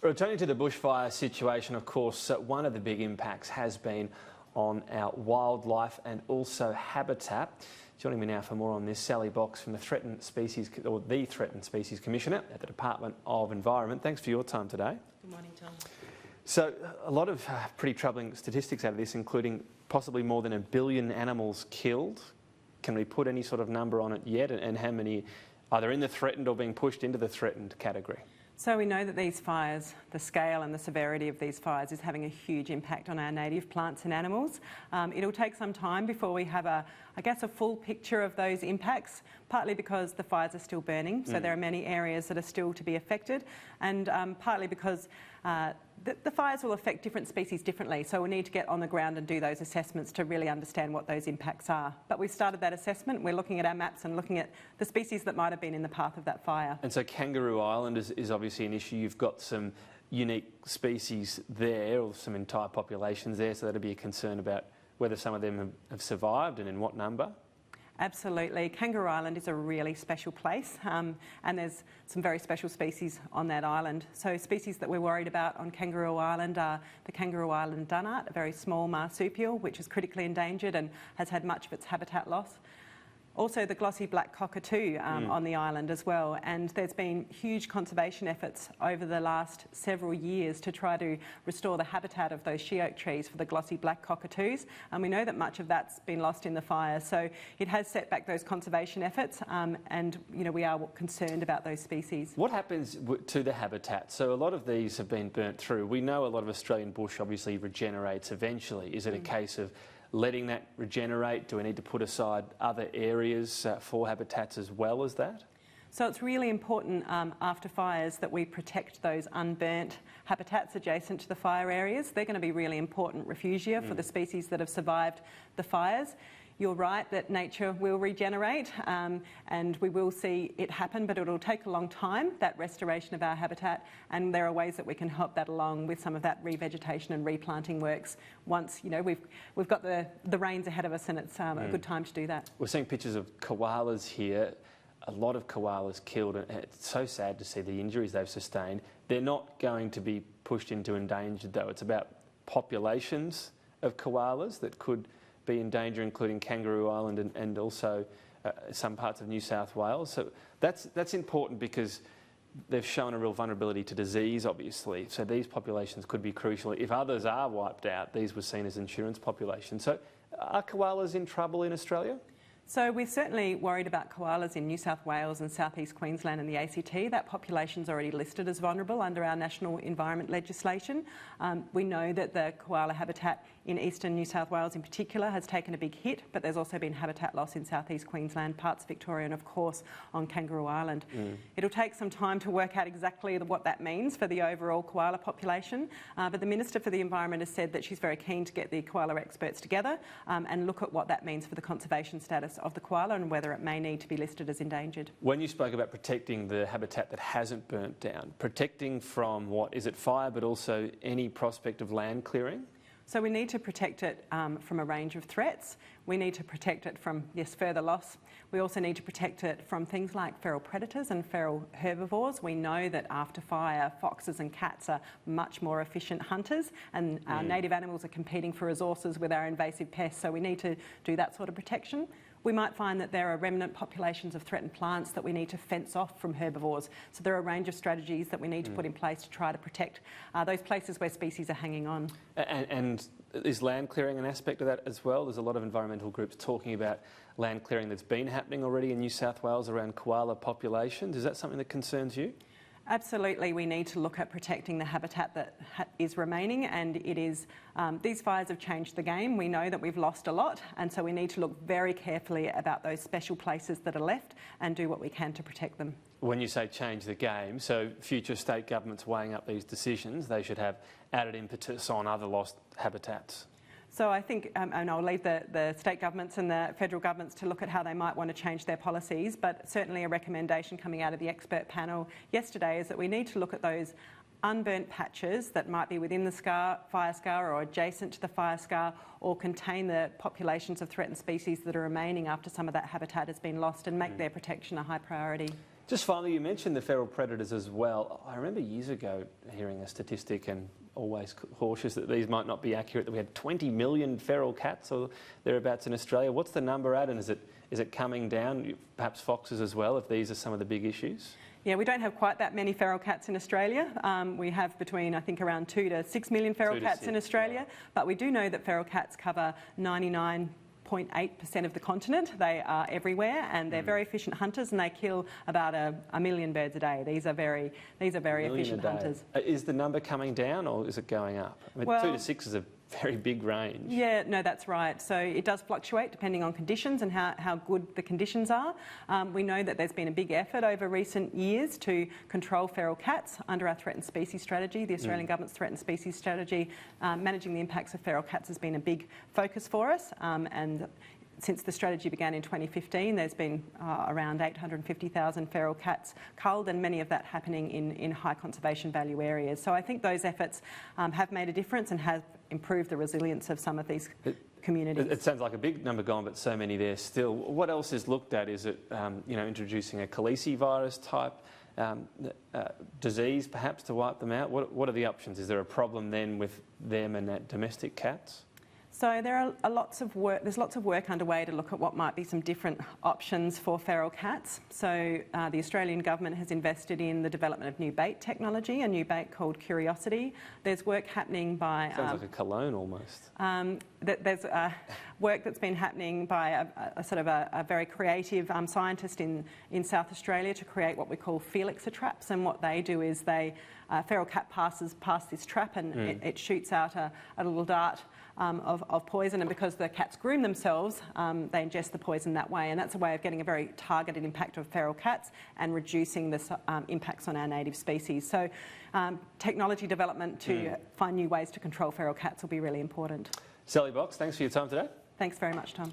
Returning to the bushfire situation, of course, one of the big impacts has been on our wildlife and also habitat. Joining me now for more on this, Sally Box from the Threatened Species Commissioner at the Department of Environment. Thanks for your time today. Good morning, Tom. So, a lot of pretty troubling statistics out of this, including possibly more than 1 billion animals killed. Can we put any sort of number on it yet? And how many either in the threatened or being pushed into the threatened category? So we know that these fires, the scale and the severity of these fires is having a huge impact on our native plants and animals. It'll take some time before we have a full picture of those impacts, partly because the fires are still burning, so there are many areas that are still to be affected, and partly because the fires will affect different species differently, so we need to get on the ground and do those assessments to really understand what those impacts are. But we've started that assessment. We're looking at our maps and looking at the species that might have been in the path of that fire. And so Kangaroo Island is obviously an issue. You've got some unique species there, or some entire populations there, so that'd be a concern about whether some of them have survived and in what number. Absolutely. Kangaroo Island is a really special place, and there's some very special species on that island. So species that we're worried about on Kangaroo Island are the Kangaroo Island dunnart, a very small marsupial which is critically endangered and has had much of its habitat loss. Also the glossy black cockatoo on the island as well, and there's been huge conservation efforts over the last several years to try to restore the habitat of those she oak trees for the glossy black cockatoos, and we know that much of that's been lost in the fire, so it has set back those conservation efforts, and we are concerned about those species. What happens to the habitat? So a lot of these have been burnt through. We know a lot of Australian bush obviously regenerates eventually. Is it a case of letting that regenerate? Do we need to put aside other areas for habitats as well as that? So it's really important after fires that we protect those unburnt habitats adjacent to the fire areas. They're going to be really important refugia for the species that have survived the fires. You're right that nature will regenerate and we will see it happen, but it'll take a long time, that restoration of our habitat, and there are ways that we can help that along with some of that revegetation and replanting works once we've got the rains ahead of us, and it's a good time to do that. We're seeing pictures of koalas here, a lot of koalas killed, and it's so sad to see the injuries they've sustained. They're not going to be pushed into endangered though. It's about populations of koalas that could be in danger, including Kangaroo Island and also some parts of New South Wales. So that's important because they've shown a real vulnerability to disease, obviously. So these populations could be crucial. If others are wiped out, these were seen as insurance populations. So are koalas in trouble in Australia? So we're certainly worried about koalas in New South Wales and South East Queensland and the ACT. That population's already listed as vulnerable under our national environment legislation. We know that the koala habitat in eastern New South Wales in particular has taken a big hit, but there's also been habitat loss in South East Queensland, parts of Victoria, and of course on Kangaroo Island. It'll take some time to work out exactly what that means for the overall koala population, but the Minister for the Environment has said that she's very keen to get the koala experts together and look at what that means for the conservation status of the koala and whether it may need to be listed as endangered. When you spoke about protecting the habitat that hasn't burnt down, protecting from what? Is it fire, but also any prospect of land clearing? So we need to protect it from a range of threats. We need to protect it from, further loss. We also need to protect it from things like feral predators and feral herbivores. We know that after fire, foxes and cats are much more efficient hunters, and our native animals are competing for resources with our invasive pests, so we need to do that sort of protection. We might find that there are remnant populations of threatened plants that we need to fence off from herbivores. So there are a range of strategies that we need to put in place to try to protect those places where species are hanging on. And is land clearing an aspect of that as well? There's a lot of environmental groups talking about land clearing that's been happening already in New South Wales around koala populations. Is that something that concerns you? Absolutely, we need to look at protecting the habitat that is remaining, and it is these fires have changed the game. We know that we've lost a lot, and so we need to look very carefully about those special places that are left and do what we can to protect them. When you say change the game, so future state governments weighing up these decisions, they should have added impetus on other lost habitats. So I think, and I'll leave the state governments and the federal governments to look at how they might want to change their policies, but certainly a recommendation coming out of the expert panel yesterday is that we need to look at those unburnt patches that might be within the fire scar or adjacent to the fire scar, or contain the populations of threatened species that are remaining after some of that habitat has been lost, and make their protection a high priority. Just finally, you mentioned the feral predators as well. I remember years ago hearing a statistic, and always cautious that these might not be accurate, that we had 20 million feral cats or thereabouts in Australia. What's the number at, and is it coming down? Perhaps foxes as well, if these are some of the big issues? Yeah, we don't have quite that many feral cats in Australia. We have between, I think, around 2 to 6 million feral cats in Australia, but we do know that feral cats cover 99.8% of the continent. They are everywhere, and they're very efficient hunters, and they kill about a million birds a day. These are very efficient hunters. Is the number coming down, or is it going up? I mean, 2 to 6 is a very big range. Yeah, no, that's right. So it does fluctuate depending on conditions and how good the conditions are. We know that there's been a big effort over recent years to control feral cats under our threatened species strategy, the Australian Government's threatened species strategy. Managing the impacts of feral cats has been a big focus for us, and since the strategy began in 2015, there's been around 850,000 feral cats culled, and many of that happening in high conservation value areas. So I think those efforts have made a difference and have improved the resilience of some of these communities. It sounds like a big number gone, but so many there still. What else is looked at? Is it introducing a calicivirus type disease perhaps to wipe them out? What are the options? Is there a problem then with them and domestic cats? So there's lots of work underway to look at what might be some different options for feral cats. So the Australian Government has invested in the development of new bait technology, a new bait called Curiosity. There's work happening by... Sounds like a cologne almost. There's work that's been happening by a very creative scientist in South Australia to create what we call Felixa traps, and what they do is feral cat passes past this trap, and it shoots out a little dart of poison, and because the cats groom themselves, they ingest the poison that way, and that's a way of getting a very targeted impact of feral cats and reducing the impacts on our native species. So technology development to find new ways to control feral cats will be really important. Sally Box, thanks for your time today. Thanks very much, Tom.